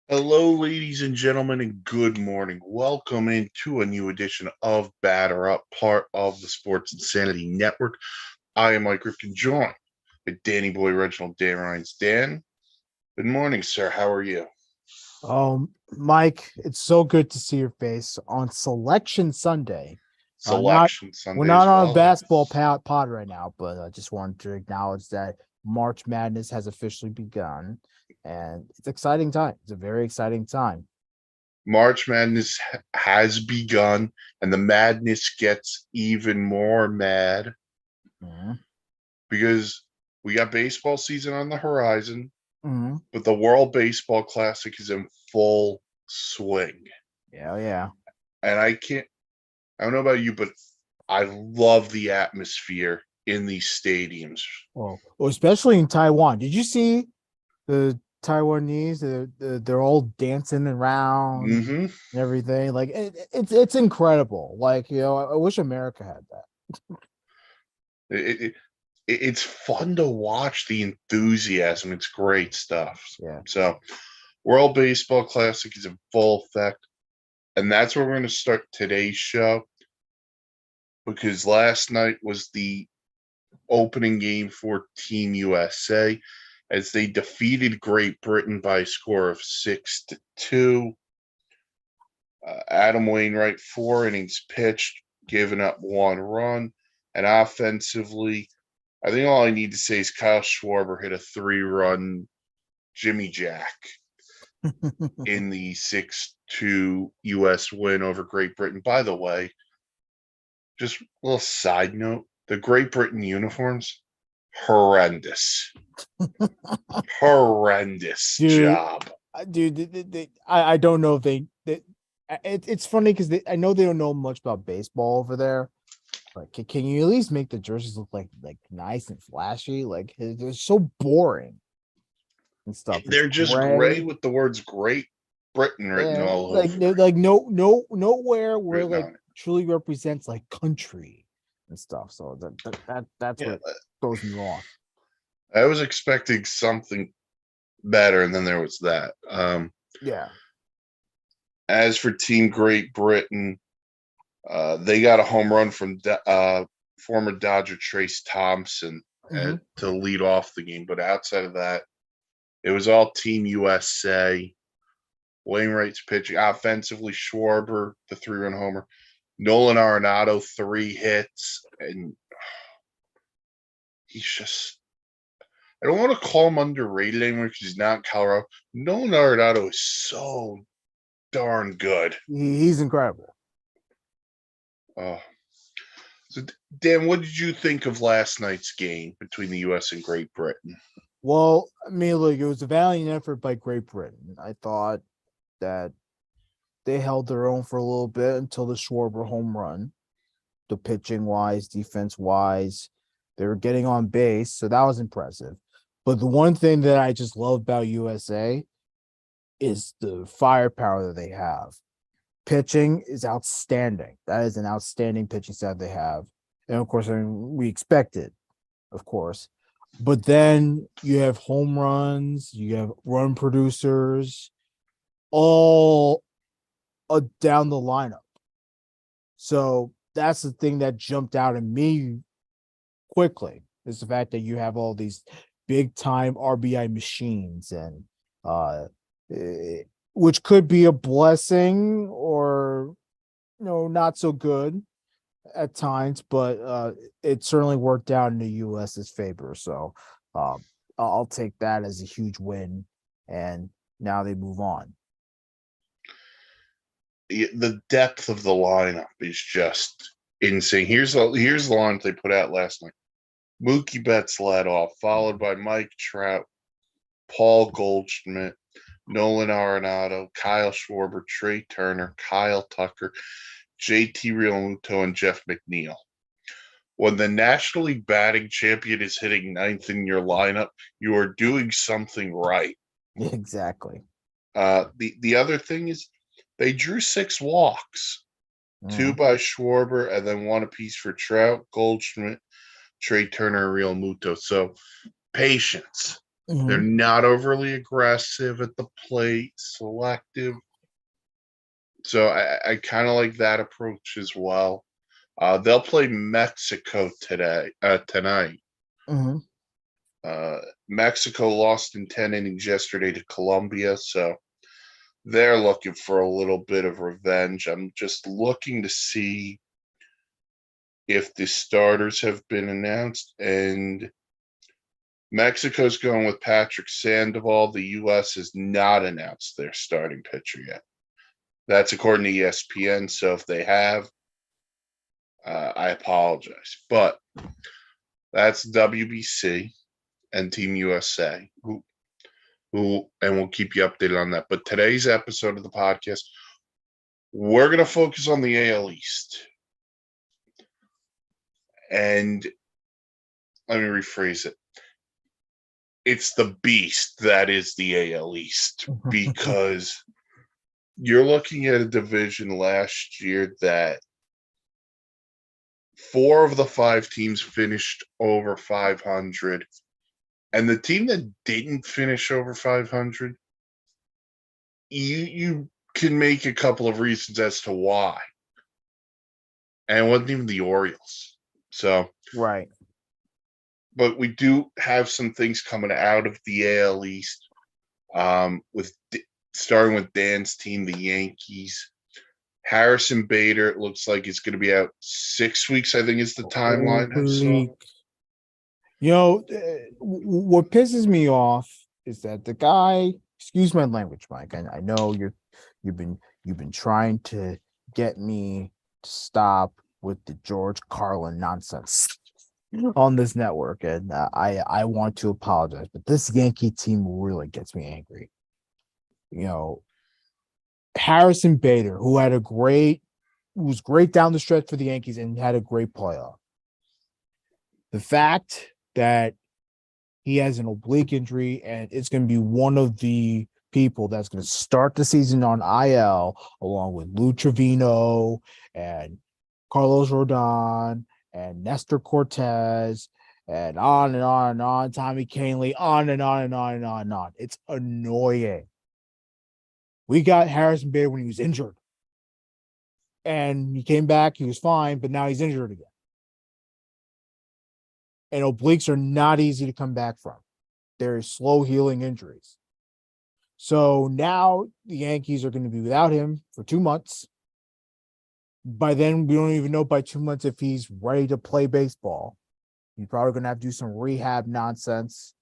Hello, ladies and gentlemen, and good morning. Welcome into a new edition of Batter Up, part of the Sports Insanity Network. I am Mike Rifkin, joined by Danny Boy Reginald, Dan Ryan's Dan. Good morning, sir. How are you? Mike, it's so good to see your face on Selection Sunday. Not Selection We're Sunday not as on a well. basketball pod right now, but I just wanted to acknowledge that March Madness has officially begun, and it's exciting time. It's a very exciting time. March Madness has begun, and the madness gets even more mad Mhm. because we got baseball season on the horizon, Mhm. but the World Baseball Classic is in full swing. Yeah, yeah. And I don't know about you, but I love the atmosphere in these stadiums. Well, especially in Taiwan. Did you see the Taiwanese? They're all dancing around Hmm. and everything. Like it's incredible. Like I wish America had that. It, it, it's fun to watch the enthusiasm. It's great stuff. Yeah. So, World Baseball Classic is in full effect, and that's where we're going to start today's show because last night was the opening game for Team USA as they defeated Great Britain by a score of 6-2. Adam Wainwright, 4 innings pitched, giving up 1 run. And offensively, I think all I need to say is Kyle Schwarber hit a 3-run Jimmy Jack in the 6-2 U.S. win over Great Britain. By the way, just a little side note, the Great Britain uniforms, horrendous. Horrendous dude, job. I don't know if it's funny because I know they don't know much about baseball over there. Like, can you at least make the jerseys look like nice and flashy? Like they're so boring and stuff. It's They're just gray gray. with the words Great Britain written Yeah, all like over, nowhere where written like on it. truly represents like country and stuff. So that's Yeah, what throws me off. I was expecting something better, and then there was that. Yeah. As for Team Great Britain, they got a home run from former Dodger Trace Thompson Hmm. to lead off the game, but outside of that, it was all Team USA. Wainwright's pitching offensively, Schwarber, the 3-run homer, Nolan Arenado, 3 hits, and he's just. I don't want to call him underrated anymore because he's not in Colorado. Nolan Arenado is so darn good. He's incredible. Uh, so, Dan, what did you think of last night's game between the U.S. and Great Britain? Well, I mean, look, it was a valiant effort by Great Britain. I thought that they held their own for a little bit until the Schwarber home run. The pitching wise, defense wise, they were getting on base, so that was impressive. But the one thing that I just love about USA is the firepower that they have. Pitching is outstanding. That is an outstanding pitching staff they have. And of course, I mean, we expect it, of course. But then you have home runs, you have run producers, all down the lineup. So that's the thing that jumped out at me quickly is the fact that you have all these big time RBI machines and uh eh, which could be a blessing or not so good at times, but it certainly worked out in the US's favor. So um I'll take that as a huge win, and now they move on. The depth of the lineup is just insane. Here's the lineup they put out last night. Mookie Betts led off, followed by Mike Trout, Paul Goldschmidt, Nolan Arenado, Kyle Schwarber, Trey Turner, Kyle Tucker, JT Realmuto, and Jeff McNeil. When the National League batting champion is hitting ninth in your lineup, you are doing something right. Exactly. The other thing is they drew 6 walks, two Mhm. by Schwarber, and then one apiece for Trout, Goldschmidt, Trey Turner, and Real Muto. So patience. They're Mhm. not overly aggressive at the plate, selective. So I kind of like that approach as well. They'll play Mexico tonight. Mhm. Mexico lost in 10 innings yesterday to Colombia, so they're looking for a little bit of revenge. I'm just looking to see if the starters have been announced, and Mexico's going with Patrick Sandoval. The U.S. has not announced their starting pitcher yet. That's according to ESPN. So if they have, I apologize. But that's WBC and Team USA, and we'll keep you updated on that. But today's episode of the podcast, we're going to focus on the AL East. And let me rephrase it. It's the beast that is the AL East, because you're looking at a division last year that 4 of the 5 teams finished over 500. And the team that didn't finish over 500, you can make a couple of reasons as to why. And it wasn't even the Orioles. So, Right. but we do have some things coming out of the AL East, with starting with Dan's team, the Yankees. Harrison Bader, it looks like it's going to be out 6 weeks, I think is the timeline I saw. Oblique. What pisses me off is that the guy. Excuse my language, Mike. I know you've been trying to get me to stop with the George Carlin nonsense on this network, and I want to apologize, but this Yankee team really gets me angry. You know, Harrison Bader, who was great down the stretch for the Yankees and had a great playoff. The fact that he has an oblique injury, and it's going to be one of the people that's going to start the season on IL, along with Lou Trevino and Carlos Rodon and Nestor Cortez and on and on and on, Tommy Kahnle, on and on and on and on and on. It's annoying. We got Harrison Bader when he was injured, and he came back, he was fine, but now he's injured again. And obliques are not easy to come back from. They're slow healing injuries. So now the Yankees are going to be without him for 2 months. By then, we don't even know by 2 months if he's ready to play baseball. He's probably going to have to do some rehab nonsense.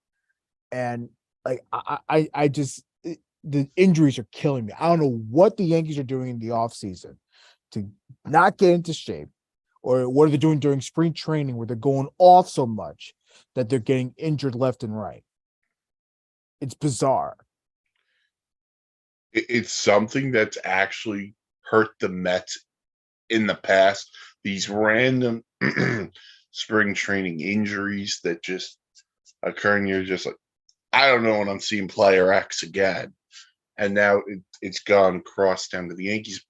And like I just the injuries are killing me. I don't know what the Yankees are doing in the offseason to not get into shape, or what are they doing during spring training where they're going off so much that they're getting injured left and right. It's bizarre. It's something that's actually hurt the Mets in the past. These random spring training injuries that just occur, and you're just like, I don't know when I'm seeing player X again. And now it's gone cross down to the Yankees.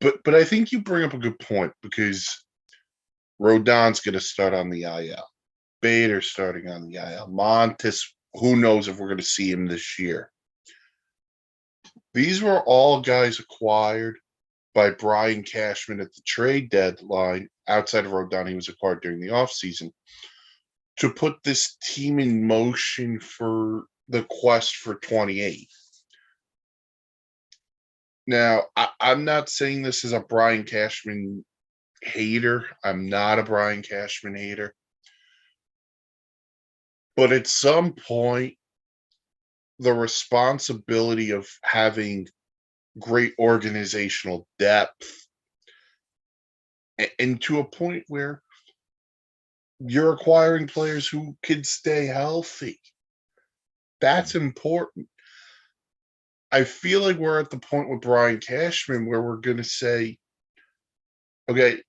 But I think you bring up a good point, because Rodon's going to start on the IL. Bader's starting on the IL. Montes, who knows if we're going to see him this year. These were all guys acquired by Brian Cashman at the trade deadline. Outside of Rodon, he was acquired during the offseason to put this team in motion for the quest for 28. Now, I'm not saying this is a Brian Cashman hater. I'm not a Brian Cashman hater. But at some point, the responsibility of having great organizational depth, and to a point where you're acquiring players who can stay healthy. That's important. I feel like we're at the point with Brian Cashman where we're going to say, okay,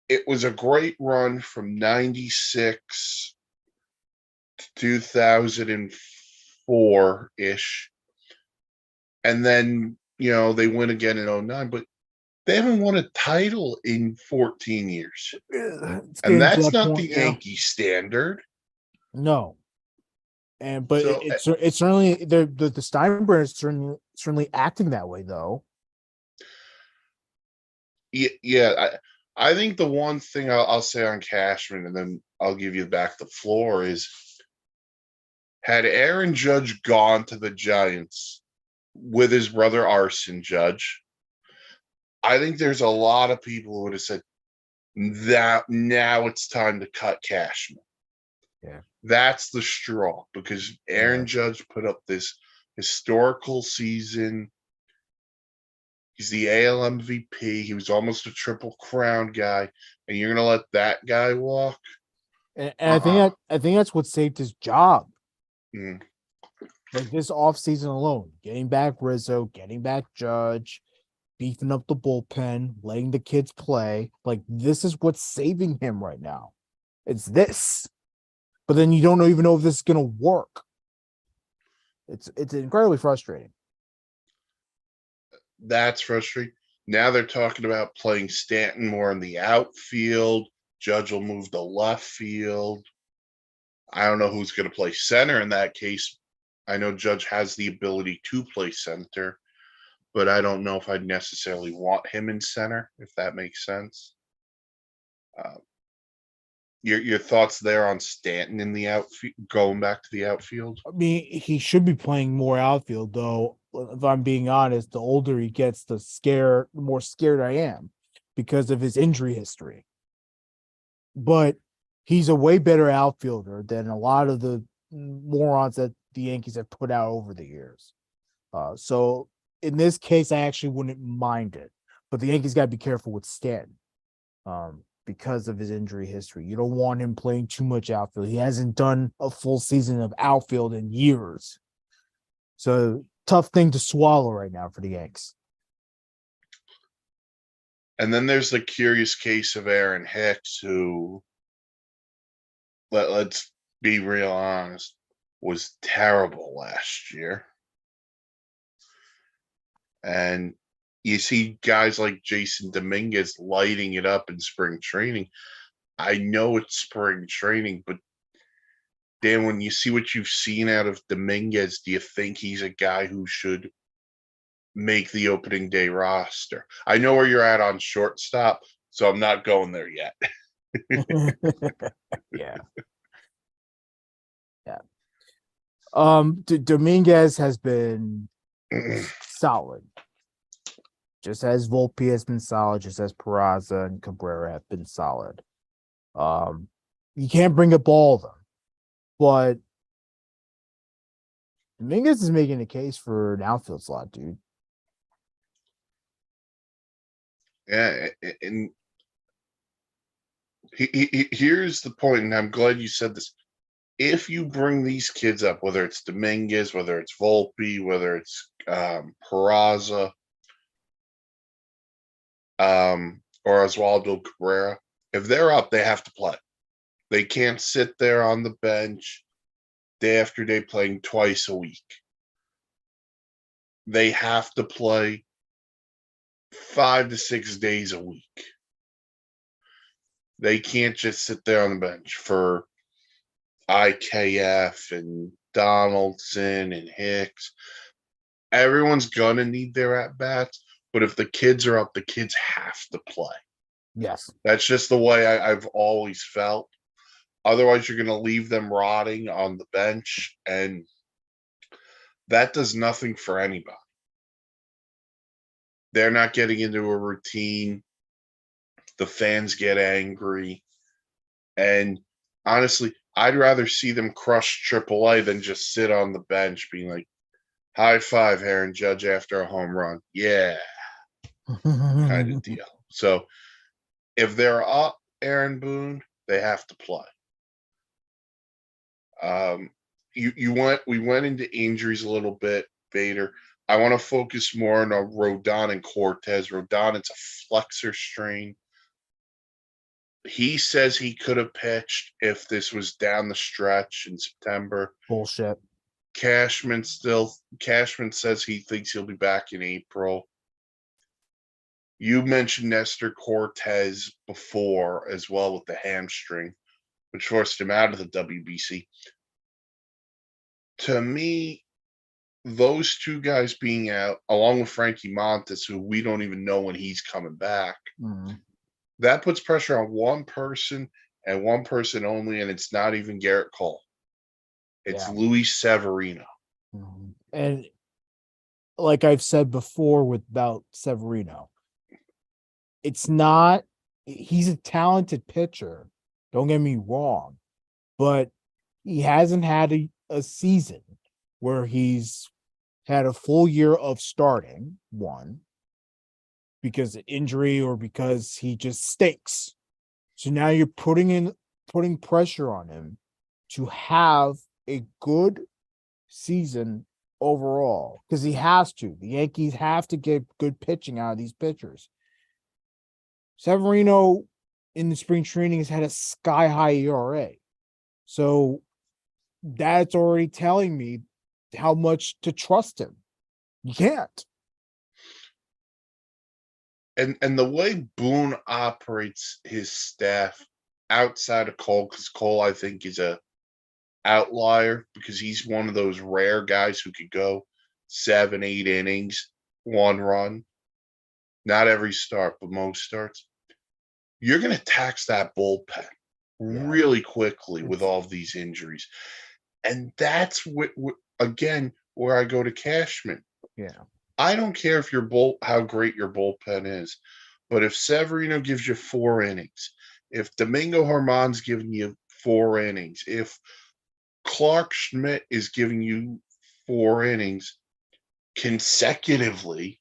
it was a great run from 96 to 2004 ish. And then, they win again in 09, but they haven't won a title in 14 years. It's And getting to that's that not the point now. Yankee standard. No. But So it's certainly the Steinbrenner is certainly acting that way though. yeah, I think the one thing I'll say on Cashman, and then I'll give you back the floor, is had Aaron Judge gone to the Giants with his brother Arson Judge, I think there's a lot of people who would have said that now it's time to cut Cashman. Yeah. That's the straw because Aaron Yeah. Judge put up this historical season. He's the AL MVP. He was almost a triple crown guy, and you're gonna let that guy walk? And I think that's what saved his job. Mm. Like this offseason alone, getting back Rizzo, getting back Judge, beefing up the bullpen, letting the kids play. Like this is what's saving him right now. It's this. But then you don't even know if this is gonna work. It's incredibly frustrating. That's frustrating. Now they're talking about playing Stanton more in the outfield. Judge will move to left field. I don't know who's going to play center in that case. I know Judge has the ability to play center, but I don't know if I'd necessarily want him in center, if that makes sense. Uh, your thoughts there on Stanton in the outfield, going back to the outfield? I mean, he should be playing more outfield, though. If I'm being honest, the older he gets, the more scared I am because of his injury history. But he's a way better outfielder than a lot of the morons that the Yankees have put out over the years. So in this case, I actually wouldn't mind it. But the Yankees got to be careful with Stanton because of his injury history. You don't want him playing too much outfield. He hasn't done a full season of outfield in years. So tough thing to swallow right now for the Yanks. And then there's the curious case of Aaron Hicks, who, let's be real honest, was terrible last year. And you see guys like Jason Dominguez lighting it up in spring training. I know it's spring training, but Dan, when you see what you've seen out of Dominguez, do you think he's a guy who should make the opening day roster? I know where you're at on shortstop, so I'm not going there yet. Yeah. Yeah. Dominguez has been solid. Just as Volpe has been solid, just as Peraza and Cabrera have been solid. You can't bring up all of them, but Dominguez is making a case for an outfield slot, dude. Yeah, and here's the point, and I'm glad you said this. If you bring these kids up, whether it's Dominguez, whether it's Volpe, whether it's Peraza, or Oswaldo Cabrera, if they're up, they have to play. They can't sit there on the bench day after day playing twice a week. They have to play 5 to 6 days a week. They can't just sit there on the bench for IKF and Donaldson and Hicks. Everyone's gonna need their at bats, but if the kids are up, the kids have to play. Yes. That's just the way I've always felt. Otherwise, you're gonna leave them rotting on the bench, and that does nothing for anybody. They're not getting into a routine. The fans get angry. And honestly, I'd rather see them crush AAA than just sit on the bench being like, high five, Aaron Judge, after a home run. Yeah, kind of deal. So if they're up, Aaron Boone, they have to play. We went into injuries a little bit, Vader. I want to focus more on Rodon and Cortez. Rodon, it's a flexor strain. He says he could have pitched if this was down the stretch in September. Bullshit. Cashman says he thinks he'll be back in April. You mentioned Nestor Cortez before as well with the hamstring, which forced him out of the WBC. To me, those two guys being out, along with Frankie Montes, who we don't even know when he's coming back, Mhm. that puts pressure on one person and one person only, and it's not even Garrett Cole. It's Yeah. Luis Severino. And like I've said before about Severino, it's not, he's a talented pitcher. Don't get me wrong, but he hasn't had a season where he's had a full year of starting, one, because of injury or because he just stinks. So now you're putting pressure on him to have a good season overall because he has to. The Yankees have to get good pitching out of these pitchers. Severino in the spring training has had a sky high ERA. So that's already telling me how much to trust him. You can't. And the way Boone operates his staff outside of Cole, because Cole, I think, is a outlier because he's one of those rare guys who could go 7, 8 innings, 1 run. Not every start, but most starts. You're going to tax that bullpen Yeah. really quickly with all of these injuries. And that's what again, where I go to Cashman. Yeah. I don't care if how great your bullpen is, but if Severino gives you 4 innings, if Domingo Germán's giving you 4 innings, if Clark Schmidt is giving you 4 innings consecutively,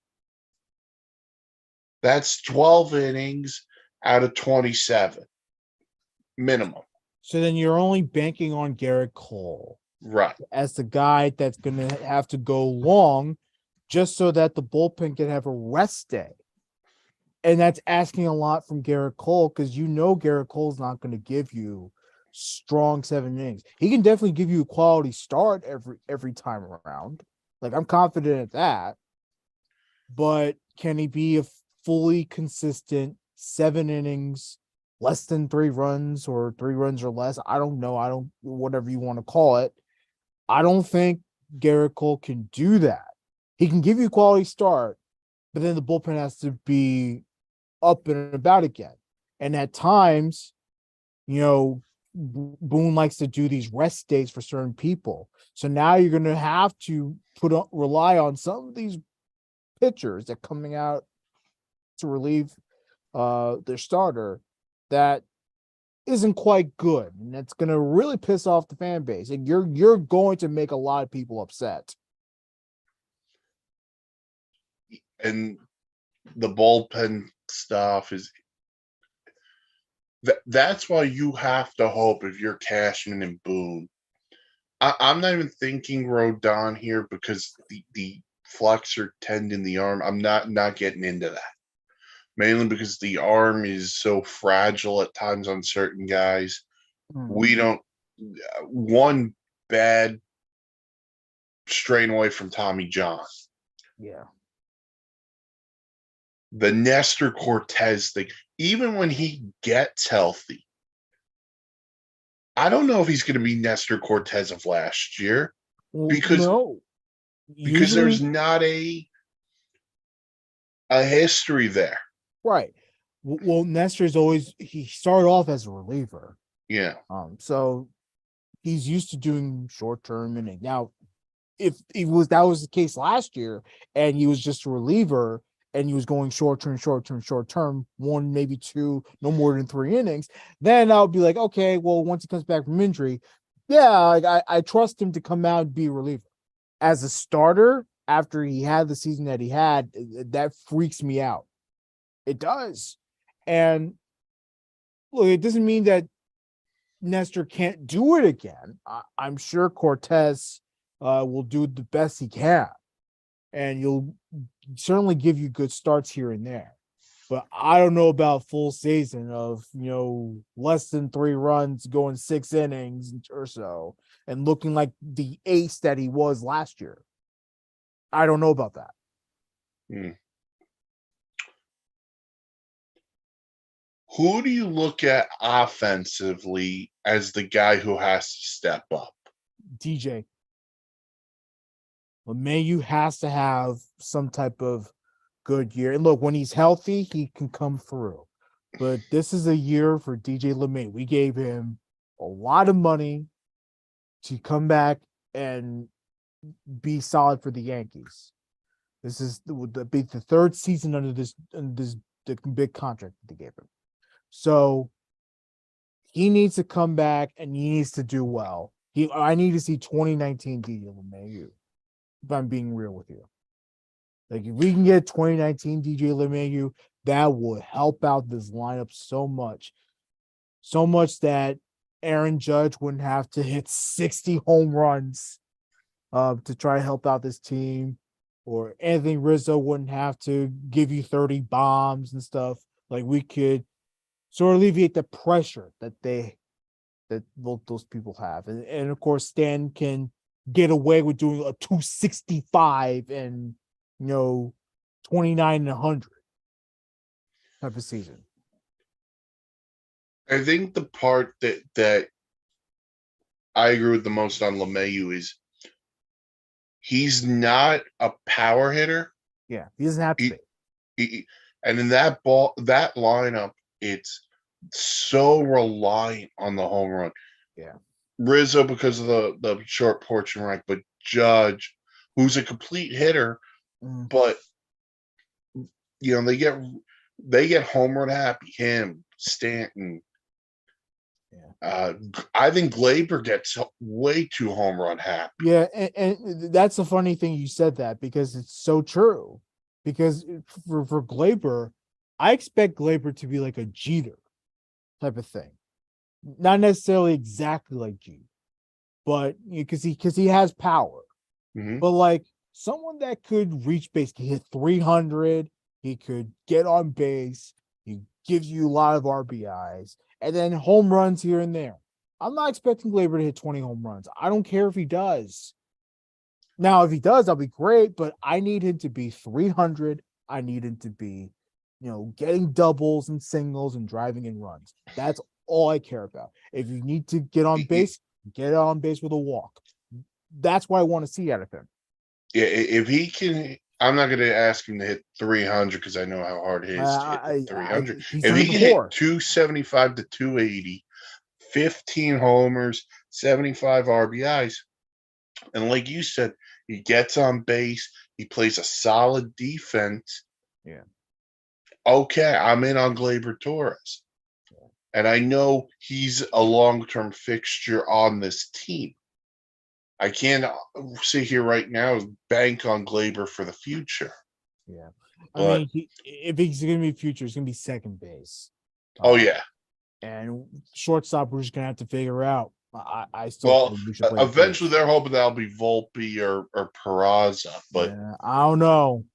that's 12 innings out of 27 minimum. So then you're only banking on Garrett Cole Right. as the guy that's going to have to go long just so that the bullpen can have a rest day. And that's asking a lot from Garrett Cole because you know Garrett Cole's not going to give you strong 7 innings. He can definitely give you a quality start every time around. Like I'm confident at that. But can he be a fully consistent 7 innings, less than 3 runs or 3 runs or less? I don't know. I don't, whatever you want to call it. I don't think Garrett Cole can do that. He can give you a quality start, but then the bullpen has to be up and about again. And at times, you know, Boone likes to do these rest days for certain people. So now you're going to have to rely on some of these pitchers that coming out to relieve their starter that isn't quite good, and that's going to really piss off the fan base. And you're going to make a lot of people upset. And the bullpen stuff is that's why you have to hope if you're Cashman and Boone. I'm not even thinking Rodon here because the flexor tendon, the arm. I'm not getting into that. Mainly because the arm is so fragile at times on certain guys. We don't one bad strain away from Tommy John. Yeah. The Nestor Cortez thing, even when he gets healthy, I don't know if he's going to be Nestor Cortez of last year because No. because there's Usually, not a history there. right. Well, Nestor's always he started off as a reliever. Yeah. So he's used to doing short term inning. Now, if that was the case last year, and he was just a reliever, and he was going short term, one maybe two, no more than 3 innings, then I'll be like, okay, well, once he comes back from injury, yeah, I trust him to come out and be a reliever. As a starter, after he had the season that he had, that freaks me out. It does, and look, it doesn't mean that Nestor can't do it again. I'm sure Cortez will do the best he can, and you'll certainly give you good starts here and there. But I don't know about full season of less than 3 runs, going 6 innings or so, and looking like the ace that he was last year. I don't know about that. Hmm. Who do you look at offensively as the guy who has to step up? DJ. LeMahieu has to have some type of good year. And look, when he's healthy, he can come through. But this is a year for DJ LeMahieu. We gave him a lot of money to come back and be solid for the Yankees. This is would be the third season under this the big contract that they gave him. So he needs to come back and he needs to do well. I need to see 2019 DJ LeMahieu, if I'm being real with you. Like if we can get 2019 DJ LeMahieu, that would help out this lineup so much. So much that Aaron Judge wouldn't have to hit 60 home runs to try to help out this team. Or Anthony Rizzo wouldn't have to give you 30 bombs and stuff. Like we could sort of alleviate the pressure that both those people have. And of course, Stan can get away with doing a 265 and 29 and 100 type of season. I think the part that I agree with the most on LeMahieu is he's not a power hitter. Yeah, he doesn't have to be. And in that lineup, it's so reliant on the home run. Yeah. Rizzo because of the short porch and right, but Judge, who's a complete hitter, but they get home run happy. Him, Stanton. Yeah. I think Gleyber gets way too home run happy. Yeah, and that's the funny thing you said that because it's so true. Because for Gleyber, I expect Gleyber to be like a Jeter type of thing. Not necessarily exactly like Jeter, but because he has power. Mm-hmm. But like someone that could reach base, can hit 300, he could get on base, he gives you a lot of RBIs, and then home runs here and there. I'm not expecting Gleyber to hit 20 home runs. I don't care if he does. Now, if he does, that'll be great, but I need him to be 300. I need him to be, getting doubles and singles and driving in runs. That's all I care about. If you need to get on base, get on base with a walk. That's what I want to see out of him. Yeah, if he can, I'm not going to ask him to hit 300 because I know how hard it is to hit 300. If he can hit 275 to 280, 15 homers, 75 RBIs, and like you said, he gets on base, he plays a solid defense. Yeah. Okay, I'm in on Gleyber Torres. Yeah. And I know he's a long-term fixture on this team. I can't sit here right now and bank on Gleyber for the future. Yeah. I mean, if he's going to be future, it's going to be second base. Yeah. And shortstop, we're just going to have to figure out. I still think we should play eventually they're hoping that'll be Volpe or Peraza, but I don't know.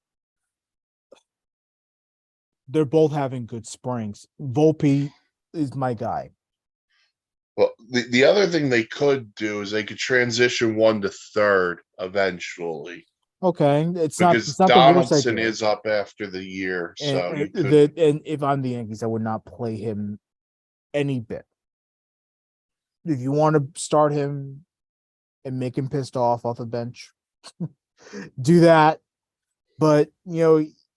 They're both having good springs. Volpe is my guy. Well, the other thing they could do is they could transition one to third eventually. Okay, it's not Donaldson is up after the year, and if I'm the Yankees, I would not play him any bit. If you want to start him and make him pissed off the bench, do that. But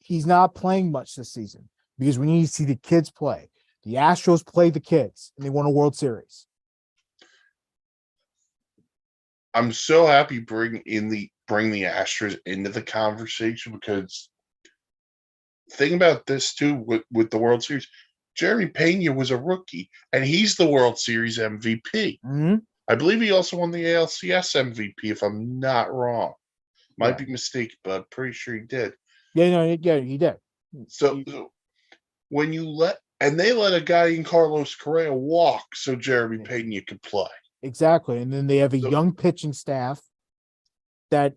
he's not playing much this season because we need to see the kids play. The Astros play the kids, and they won a World Series. I'm so happy bring the Astros into the conversation because think about this too with the World Series. Jeremy Pena was a rookie, and he's the World Series MVP. Mm-hmm. I believe he also won the ALCS MVP, if I'm not wrong. Might be mistaken, but I'm pretty sure he did. Yeah, he did. So when they let a guy in Carlos Correa walk so Jeremy Pena could play. Exactly. And then they have a young pitching staff that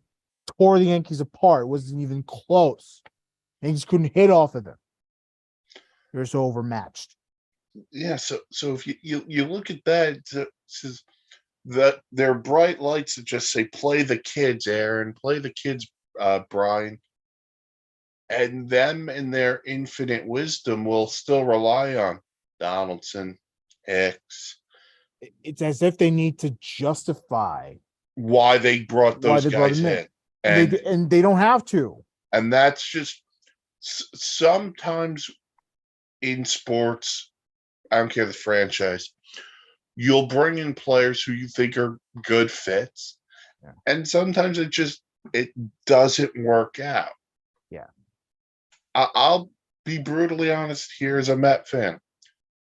tore the Yankees apart. It wasn't even close. Yankees couldn't hit off of them. They're so overmatched. Yeah, so if you look at that, it says that they're bright lights that just say, play the kids, Aaron, play the kids, Brian. And them in their infinite wisdom will still rely on Donaldson, Hicks. It's as if they need to justify why they brought those guys in. And and they don't have to. and that's just sometimes in sports, I don't care the franchise, you'll bring in players who you think are good fits, Yeah. and sometimes it doesn't work out. Yeah. I'll be brutally honest here as a Met fan.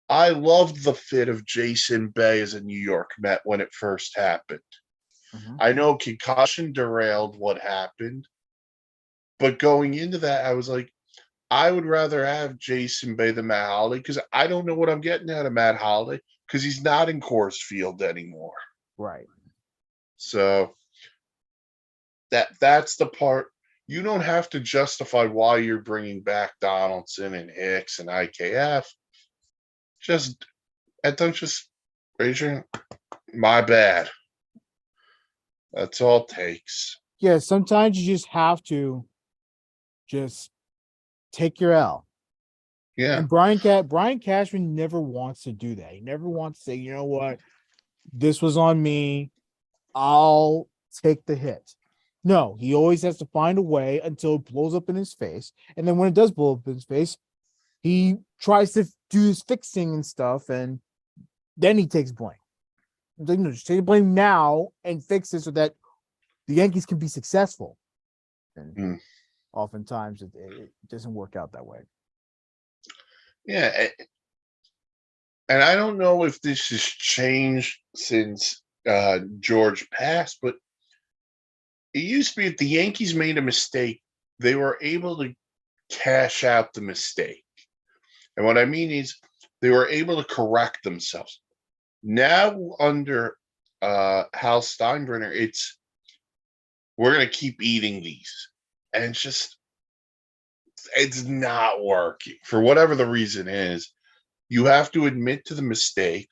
I loved the fit of Jason Bay as a New York Met when it first happened. Mhm. I know concussion derailed what happened, but going into that, I was like, I would rather have Jason Bay than Matt Holliday because I don't know what I'm getting out of Matt Holliday because he's not in Coors Field anymore. Right. So that's the part. You don't have to justify why you're bringing back Donaldson and Hicks and IKF. Just don't just raise your my bad. That's all it takes. Yeah, sometimes you just have to just take your L. Yeah. And Brian Cashman never wants to do that. He never wants to say, you know what, this was on me. I'll take the hit. No, he always has to find a way until it blows up in his face. And then when it does blow up in his face, he tries to do his fixing and stuff, and then he takes blame. Like, no, just take the blame now and fix it so that the Yankees can be successful. And Mm. oftentimes it doesn't work out that way. Yeah. And I don't know if this has changed since George passed, but it used to be if the Yankees made a mistake, they were able to cash out the mistake. And what I mean is they were able to correct themselves. Now under Hal Steinbrenner, we're going to keep eating these. And it's not working for whatever the reason is. You have to admit to the mistake.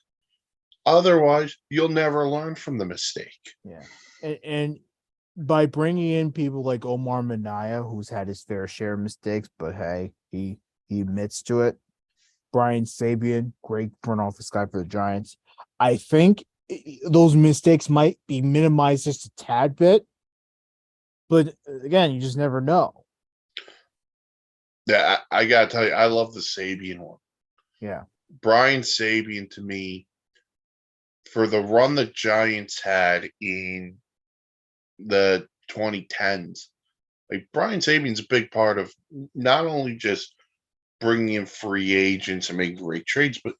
Otherwise, you'll never learn from the mistake. Yeah. And by bringing in people like Omar Minaya, who's had his fair share of mistakes, but hey, he admits to it. Brian Sabian, great front office guy for the Giants. I think those mistakes might be minimized just a tad bit, but again, you just never know. Yeah, I gotta tell you, I love the Sabian one. Yeah. Brian Sabian, to me, for the run the Giants had in the 2010s, like Brian Sabian's a big part of not only just bringing in free agents and making great trades, but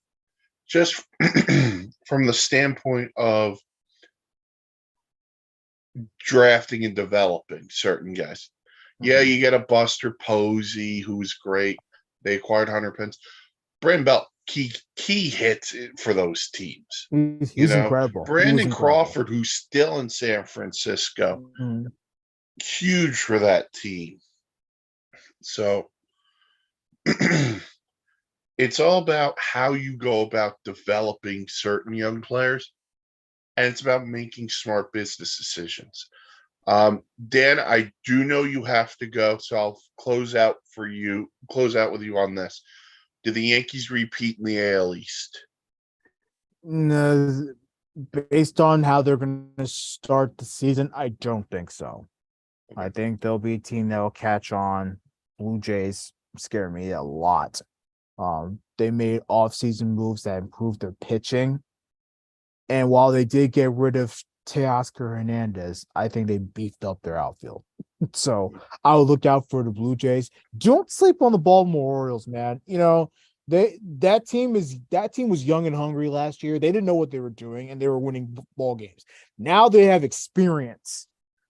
just from the standpoint of drafting and developing certain guys. Yeah, Mhm. you get a Buster Posey who's great. They acquired Hunter Pence. Brandon Belt, key hits for those teams. You He's know, incredible. He was Brandon incredible. Crawford, who's still in San Francisco, Mhm. huge for that team. So it's all about how you go about developing certain young players, and it's about making smart business decisions. Dan, I do know you have to go, so I'll close out with you on this. Do the Yankees repeat in the AL East? No, based on how they're going to start the season, I don't think so. I Okay. think there'll be a team that will catch on. Blue Jays scare me a lot. They made off-season moves that improved their pitching. And while they did get rid of Teoscar Hernandez, I think they beefed up their outfield. So I would look out for the Blue Jays. Don't sleep on the Baltimore Orioles, man. You know, that team was young and hungry last year. They didn't know what they were doing, and they were winning ball games. Now they have experience.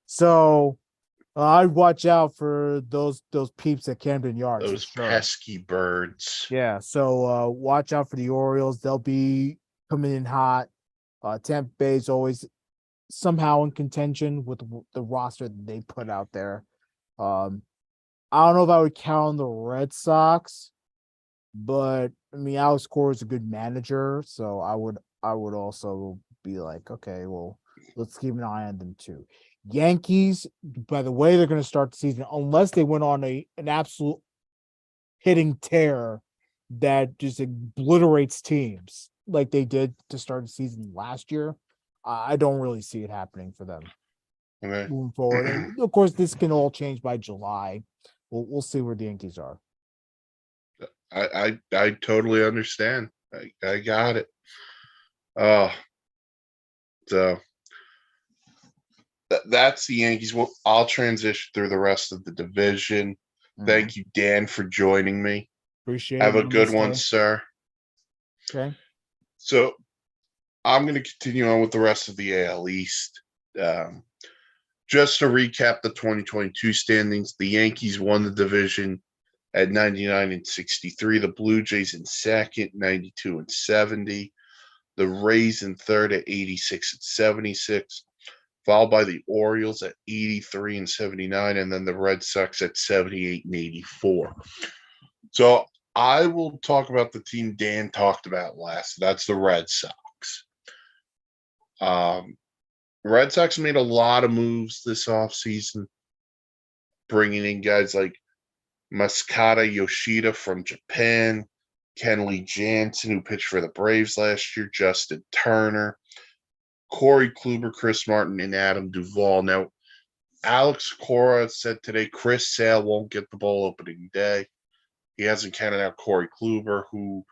So I'd watch out for those peeps at Camden Yards for Those sure. pesky birds. Yeah, so watch out for the Orioles. They'll be coming in hot. Tampa Bay is always somehow in contention with the roster that they put out there. Um, I don't know if I would count on the Red Sox, but I mean Alex Cora is a good manager, so I would also be like, okay, well, let's keep an eye on them too. Yankees, by the way, they're going to start the season, unless they went on an absolute hitting tear that just obliterates teams like they did to start the season last year. I don't really see it happening for them. Okay. moving forward. And of course, this can all change by July. We'll see where the Yankees are. I totally understand. I got it. Oh, so that's the Yankees. Well, I'll transition through the rest of the division. Mhm. Thank you, Dan, for joining me. Appreciate Have it. a good one, Namaste. sir. Okay. So I'm going to continue on with the rest of the AL East. Um, just to recap the 2022 standings, the Yankees won the division at 99 and 63. The Blue Jays in second, 92 and 70. The Rays in third at 86 and 76. Followed by the Orioles at 83 and 79, and then the Red Sox at 78 and 84. So I will talk about the team Dan talked about last. That's the Red Sox. Red Sox made a lot of moves this offseason, bringing in guys like Masakata Yoshida from Japan, Kenley Jansen, who pitched for the Braves last year, Justin Turner, Corey Kluber, Chris Martin, and Adam Duvall. Now, Alex Cora said today Chris Sale won't get the ball opening day. He hasn't counted out Corey Kluber, who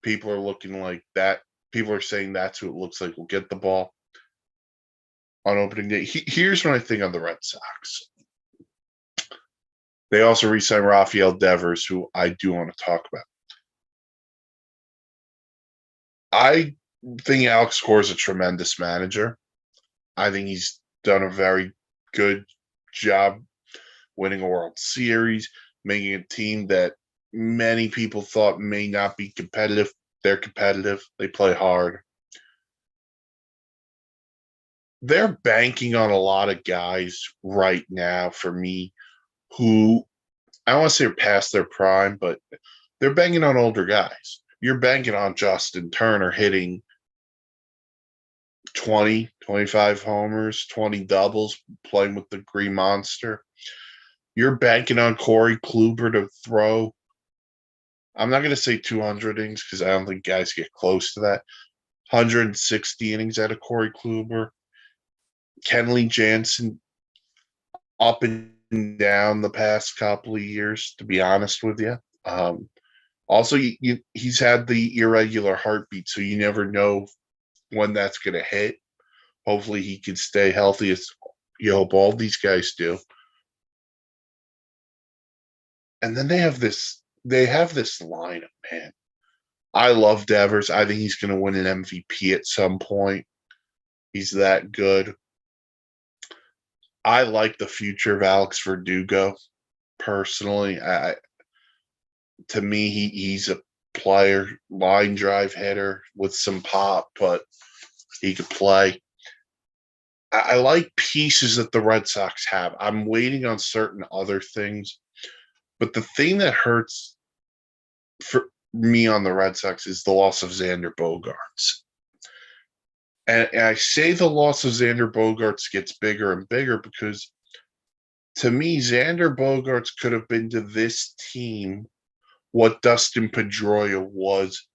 people are looking like that. People are saying that's who it looks like will get the ball on opening day. Here's what I think on the Red Sox. They also re-signed Rafael Devers, who I do want to talk about. I think Alex Cora is a tremendous manager. I think he's done a very good job winning a World Series, making a team that many people thought may not be competitive. They're competitive. They play hard. They're banking on a lot of guys right now for me who I don't want to say are past their prime, but they're banking on older guys. You're banking on Justin Turner hitting 20, 25 homers, 20 doubles, playing with the Green Monster. You're banking on Corey Kluber to throw. I'm not going to say 200 innings because I don't think guys get close to that. 160 innings out of Corey Kluber. Kenley Jansen up and down the past couple of years, to be honest with you. Also, he's had the irregular heartbeat, so you never know when that's going to hit. Hopefully, he can stay healthy, as you hope all these guys do. And then they have this lineup, man. I love Devers. I think he's going to win an MVP at some point. He's that good. I like the future of Alex Verdugo personally. To me, he's a player, line drive hitter with some pop, but he could play. I like pieces that the Red Sox have. I'm waiting on certain other things, but the thing that hurts for me on the Red Sox is the loss of Xander Bogaerts. And I say the loss of Xander Bogaerts gets bigger and bigger because to me, Xander Bogaerts could have been to this team what Dustin Pedroia was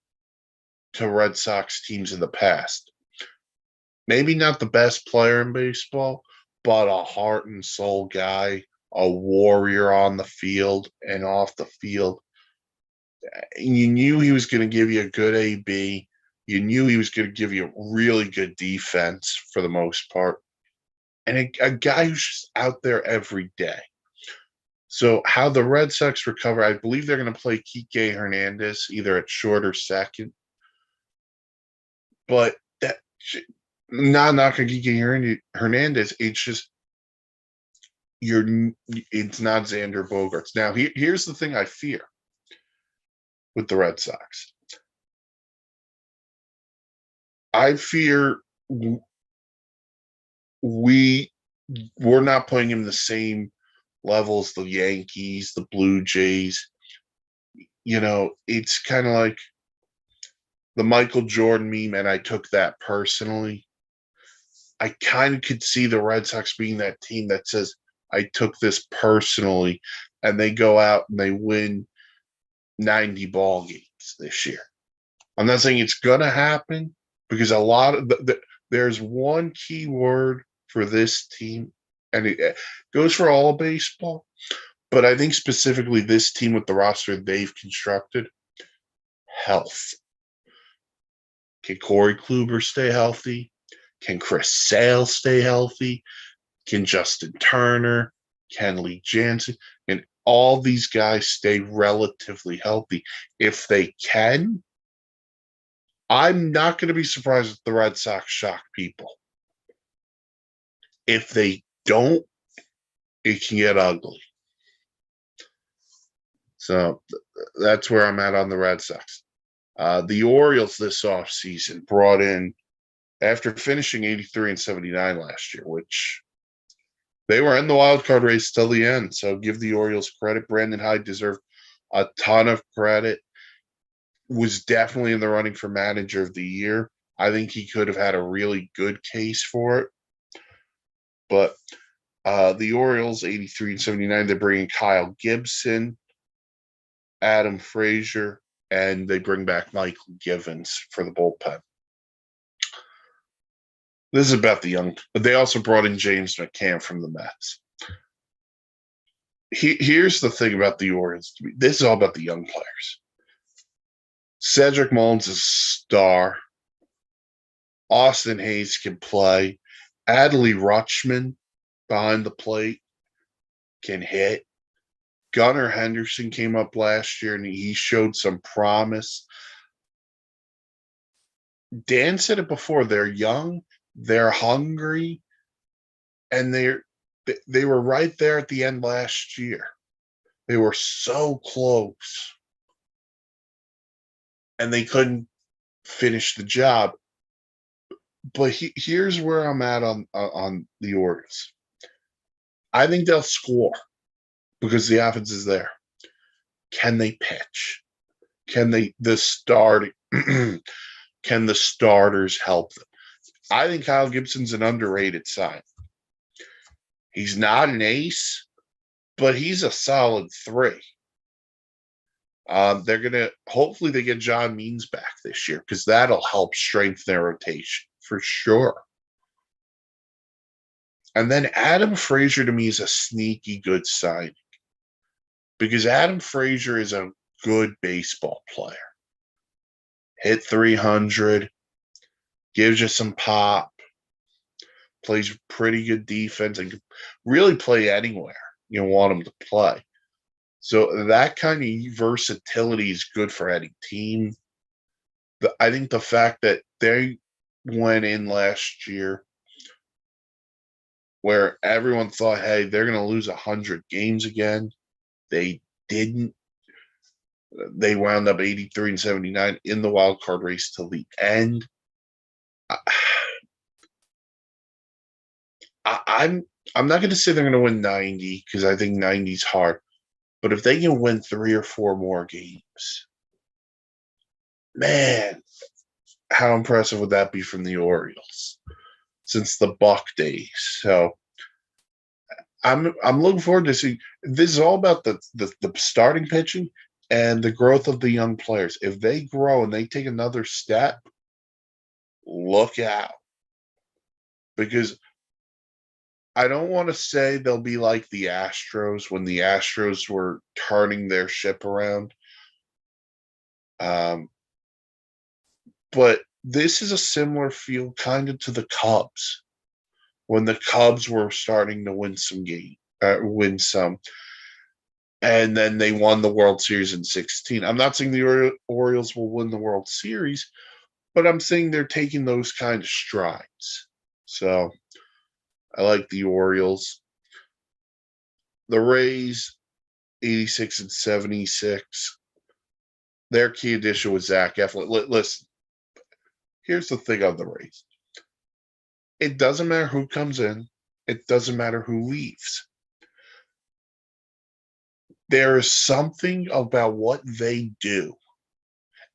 to Red Sox teams in the past. Maybe not the best player in baseball, but a heart and soul guy, a warrior on the field and off the field. And you knew he was going to give you a good AB. You knew he was going to give you a really good defense for the most part. And a guy who's just out there every day. So how the Red Sox recover, I believe they're going to play Kike Hernandez either at short or second. But that not knocking Kike Hernandez, it's just it's not Xander Bogaerts. Now here's the thing I fear with the Red Sox. I fear we're not playing him the same level as the Yankees, the Blue Jays. You know, it's kind of like the Michael Jordan meme, and I took that personally. I kind of could see the Red Sox being that team that says, I took this personally, and they go out and they win 90 ball games this year. I'm not saying it's going to happen because a lot of there's one key word for this team, and it goes for all of baseball. But I think specifically this team with the roster they've constructed, health. Can Corey Kluber stay healthy? Can Chris Sale stay healthy? Can Justin Turner? Can Lee Jansen? And all these guys stay relatively healthy. If they can, I'm not going to be surprised if the Red Sox shock people. If they don't, it can get ugly. So that's where I'm at on the Red Sox. The Orioles this offseason brought in, after finishing 83 and 79 last year, which they were in the wild card race till the end. So give the Orioles credit. Brandon Hyde deserved a ton of credit. Was definitely in the running for manager of the year. I think he could have had a really good case for it. But the Orioles, 83 and 79, they're bringing Kyle Gibson, Adam Frazier, and they bring back Michael Givens for the bullpen. This is about the young. They also brought in James McCann from the Mets. Here's the thing about the Orioles. This is all about the young players. Cedric Mullins is a star. Austin Hayes can play. Adley Rutschman behind the plate can hit. Gunnar Henderson came up last year and he showed some promise. Dan said it before. They're young, they're hungry, and they were right there at the end last year. They were so close, and they couldn't finish the job. But here's where I'm at on the Orioles. I think they'll score because the offense is there. Can they pitch? Can the starters help them? I think Kyle Gibson's an underrated sign. He's not an ace, but he's a solid 3. They're gonna hopefully they get John Means back this year because that'll help strengthen their rotation for sure. And then Adam Frazier to me is a sneaky good signing because Adam Frazier is a good baseball player. Hit 300, gives you some pop, plays pretty good defense, and can really play anywhere you want him to play. So that kind of versatility is good for any team. I think the fact that they went in last year where everyone thought, hey, they're going to lose 100 games again. They didn't. They wound up 83 and 79 in the wild card race till the end. I'm not going to say they're going to win 90 because I think 90 is hard. But if they can win 3 or 4 more games, man, how impressive would that be from the Orioles since the Buck days? So I'm looking forward to see. This is all about the starting pitching and the growth of the young players. If they grow and they take another step, look out. Because I don't want to say they'll be like the Astros when the Astros were turning their ship around. But this is a similar feel kind of to the Cubs when the Cubs were starting to win some. And then they won the World Series in 16. I'm not saying the Orioles will win the World Series, but I'm saying they're taking those kind of strides. So I like the Orioles. The Rays, 86 and 76. Their key addition was Zach Eflin. Listen, here's the thing on the Rays. It doesn't matter who comes in. It doesn't matter who leaves. There is something about what they do.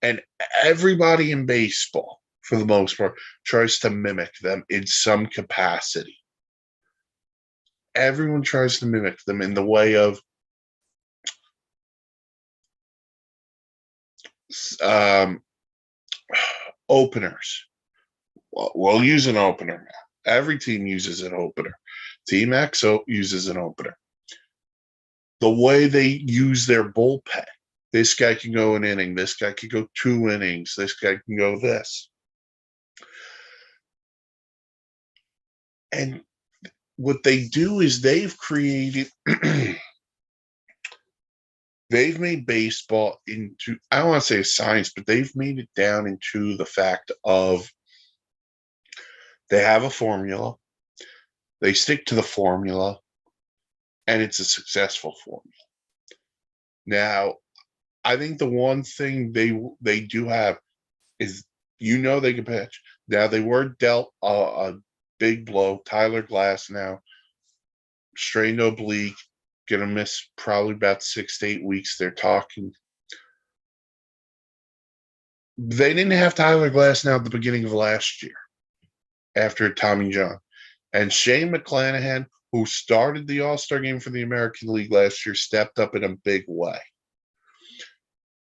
And everybody in baseball, for the most part, tries to mimic them in some capacity. Everyone tries to mimic them in the way of openers. We'll use an opener now. Every team uses an opener. Team X uses an opener. The way they use their bullpen. This guy can go an inning. This guy can go 2 innings. This guy can go this. And what they do is they've created, they've made baseball into, I don't want to say science, but they've made it down into the fact of they have a formula, they stick to the formula, and it's a successful formula. Now, I think the one thing they do have is, they can pitch. Now, they were dealt a big blow. Tyler Glass now, strained oblique, gonna miss probably about 6 to 8 weeks. They're talking. They didn't have Tyler Glass now at the beginning of last year after Tommy John. And Shane McClanahan, who started the All-Star game for the American League last year, stepped up in a big way.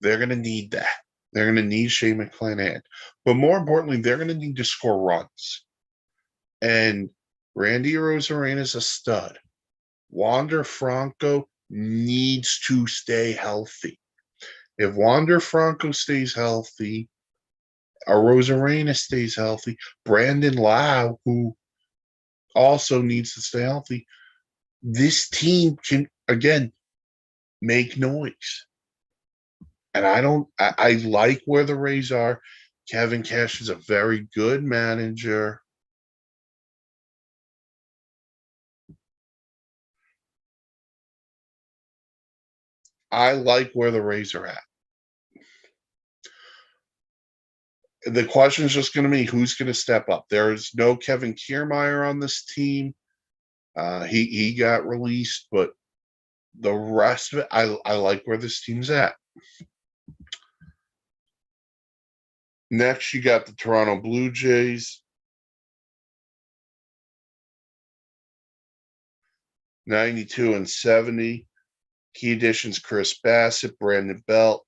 They're going to need that. They're going to need Shane McClanahan. But more importantly, they're going to need to score runs. And Randy Arozarena is a stud. Wander Franco needs to stay healthy. If Wander Franco stays healthy, Arozarena stays healthy, Brandon Lau, who also needs to stay healthy, this team can, again, make noise. And I like where the Rays are. Kevin Cash is a very good manager. I like where the Rays are at. The question is just going to be who's going to step up. There's no Kevin Kiermaier on this team. He got released, but the rest of it, I like where this team's at. Next, you got the Toronto Blue Jays. 92 and 70. Key additions: Chris Bassett, Brandon Belt,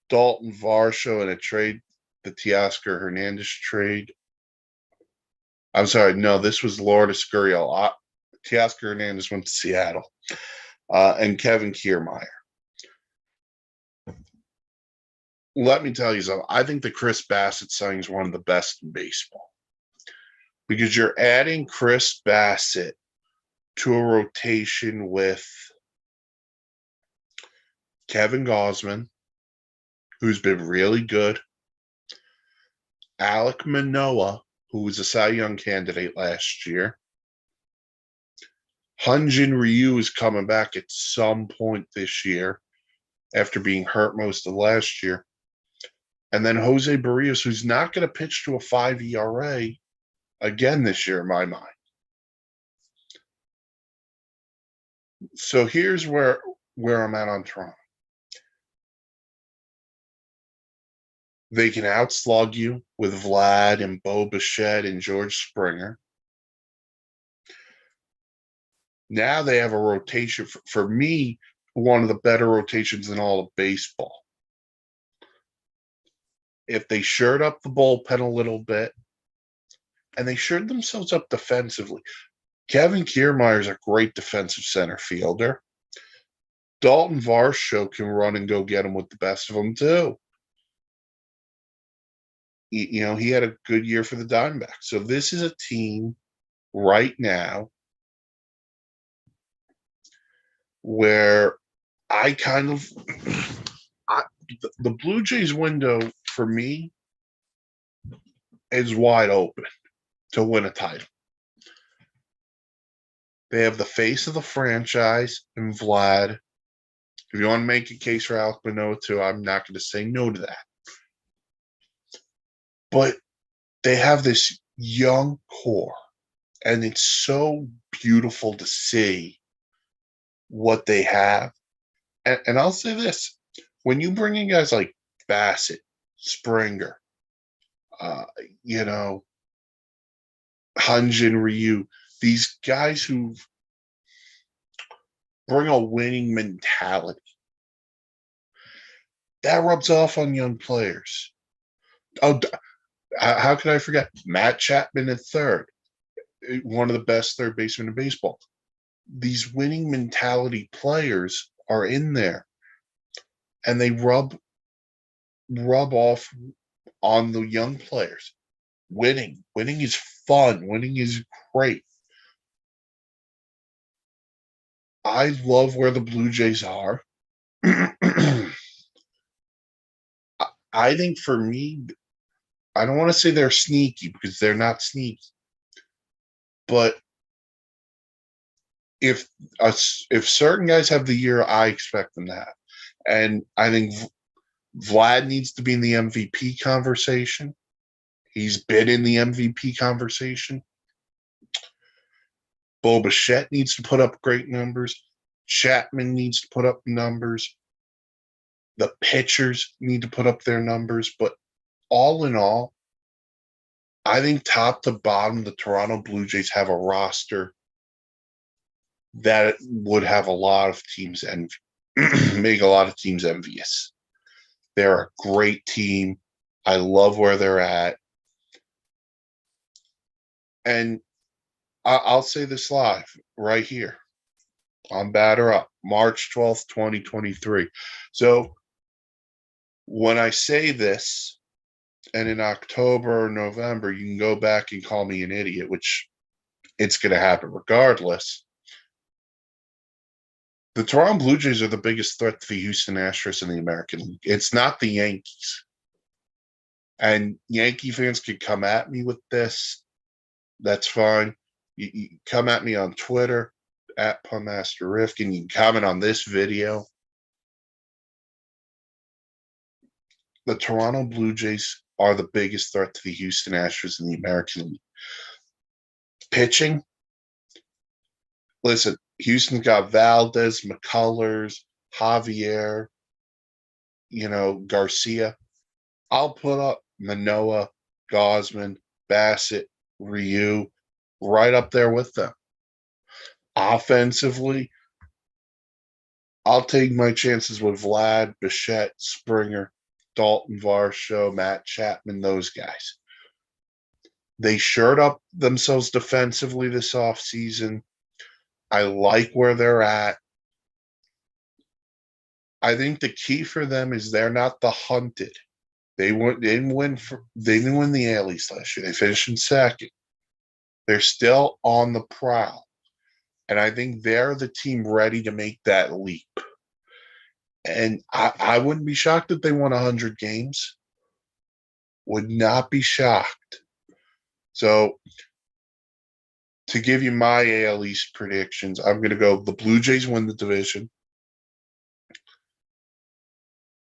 Dalton Varsho in a trade, the Teoscar Hernandez trade. I'm sorry, no, this was Lourdes Gurriel. Teoscar Hernandez went to Seattle. And Kevin Kiermaier. Let me tell you something. I think the Chris Bassett signing is one of the best in baseball. Because you're adding Chris Bassett to a rotation with Kevin Gausman, who's been really good, Alek Manoah, who was a Cy Young candidate last year. Hyun-Jin Ryu is coming back at some point this year after being hurt most of last year. And then Jose Barrios, who's not going to pitch to a 5 ERA again this year, in my mind. So here's where I'm at on Toronto. They can outslug you with Vlad and Bo Bichette and George Springer. Now they have a rotation, for me, one of the better rotations in all of baseball. If they shored up the bullpen a little bit, and they shored themselves up defensively. Kevin Kiermaier is a great defensive center fielder. Dalton Varsho can run and go get him with the best of them, too. He had a good year for the Diamondbacks. So this is a team right now where the Blue Jays window for me is wide open to win a title. They have the face of the franchise in Vlad. If you want to make a case for Alek Manoah too, I'm not going to say no to that. But they have this young core, and it's so beautiful to see what they have. And I'll say this. When you bring in guys like Bassett, Springer, Hyun-Jin Ryu, these guys who bring a winning mentality, that rubs off on young players. Oh, how could I forget? Matt Chapman at third. one of the best third basemen in baseball. These winning mentality players are in there, and they rub off on the young players. Winning is fun. Winning is great. I love where the Blue Jays are. I think for me, I don't want to say they're sneaky because they're not sneaky, but if if certain guys have the year I expect them to have, and I think Vlad needs to be in the MVP conversation. He's been in the MVP conversation. Bo Bichette needs to put up great numbers. Chapman needs to put up numbers. The pitchers need to put up their numbers. But all in all, I think top to bottom, the Toronto Blue Jays have a roster that would have a lot of teams make a lot of teams envious. They're a great team. I love where they're at. And I'll say this live right here on Batter Up, March 12th, 2023. So when I say this, and in October or November, you can go back and call me an idiot, which it's going to happen regardless. The Toronto Blue Jays are the biggest threat to the Houston Astros in the American League. It's not the Yankees. And Yankee fans could come at me with this. That's fine. You come at me on Twitter, at Punmaster Rifkin. You can comment on this video. The Toronto Blue Jays are the biggest threat to the Houston Astros in the American League. Pitching, listen, Houston's got Valdez, McCullers, Javier, Garcia. I'll put up Manoah, Gosman, Bassett, Ryu right up there with them. Offensively, I'll take my chances with Vlad, Bichette, Springer, Dalton Varsho, Matt Chapman, those guys. They shored up themselves defensively this offseason. I like where they're at. I think the key for them is they're not the hunted. They didn't win the AL East last year. They finished in second. They're still on the prowl. And I think they're the team ready to make that leap. And I wouldn't be shocked if they won 100 games. Would not be shocked. So to give you my AL East predictions, I'm going to go the Blue Jays win the division.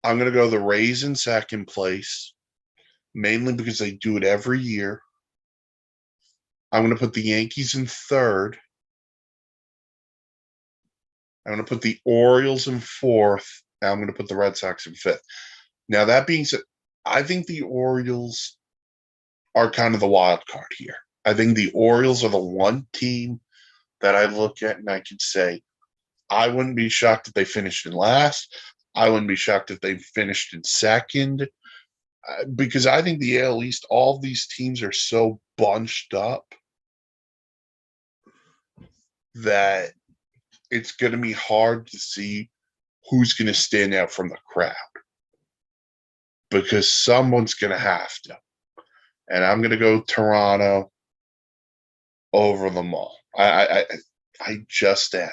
I'm going to go the Rays in second place, mainly because they do it every year. I'm going to put the Yankees in third. I'm going to put the Orioles in fourth. And I'm going to put the Red Sox in fifth. Now, that being said, I think the Orioles are kind of the wild card here. I think the Orioles are the one team that I look at and I could say, I wouldn't be shocked if they finished in last. I wouldn't be shocked if they finished in second. Because I think the AL East, all of these teams are so bunched up that it's going to be hard to see who's going to stand out from the crowd. Because someone's going to have to. And I'm going to go Toronto over them all. I just am.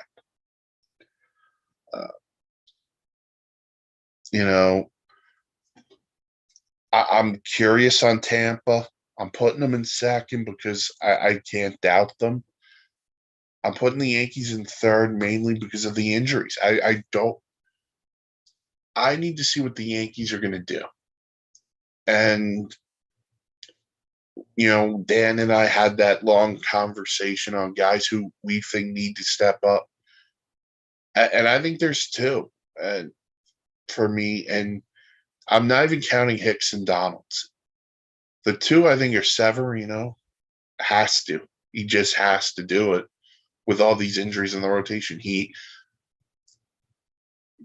I'm curious on Tampa. I'm putting them in second because I can't doubt them. I'm putting the Yankees in third mainly because of the injuries. I need to see what the Yankees are going to do. And, Dan and I had that long conversation on guys who we think need to step up. And I think there's two for me. And I'm not even counting Hicks and Donaldson. The two I think are Severino. Has to. He just has to do it with all these injuries in the rotation. He,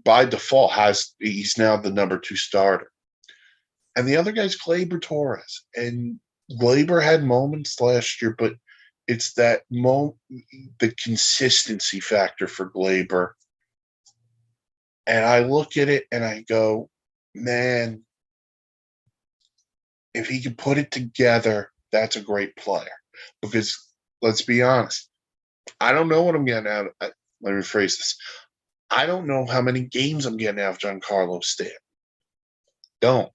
by default, he's now the number 2 starter. And the other guy's Gleyber Torres. And Gleyber had moments last year, but it's that the consistency factor for Glaber. And I look at it and I go, man, if he can put it together, that's a great player. Because let's be honest, I don't know what I'm getting out of. Let me rephrase this. I don't know how many games I'm getting out of Giancarlo Stanton. Don't.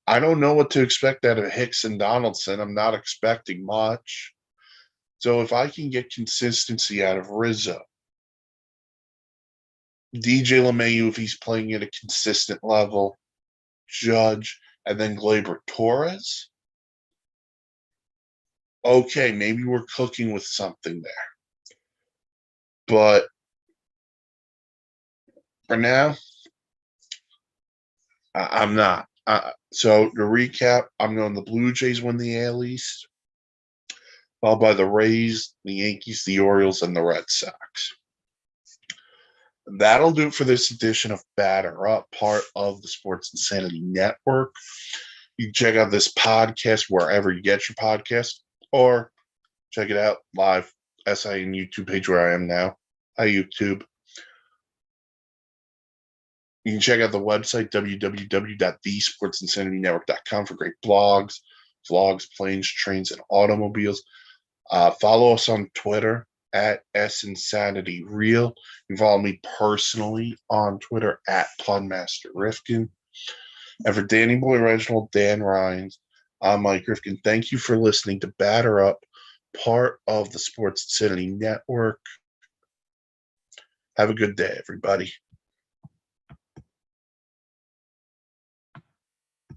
I don't know what to expect out of Hicks and Donaldson. I'm not expecting much. So if I can get consistency out of Rizzo, DJ LeMahieu, if he's playing at a consistent level, Judge, and then Glaber Torres, okay, maybe we're cooking with something there. But for now, I'm not. So to recap, I'm going the Blue Jays win the AL East, followed by the Rays, the Yankees, the Orioles, and the Red Sox. That'll do it for this edition of Batter Up, part of the Sports Insanity Network. You can check out this podcast wherever you get your podcast, or check it out live, SIN YouTube page where I am now, YouTube. You can check out the website, www.thesportsinsanitynetwork.com, for great blogs, vlogs, planes, trains, and automobiles. Follow us on Twitter at SInsanityReal. You can follow me personally on Twitter at Plunmaster Rifkin. And for Danny Boy Reginald, Dan Rhines, I'm Mike Rifkin. Thank you for listening to Batter Up, part of the Sports Insanity Network. Have a good day, everybody.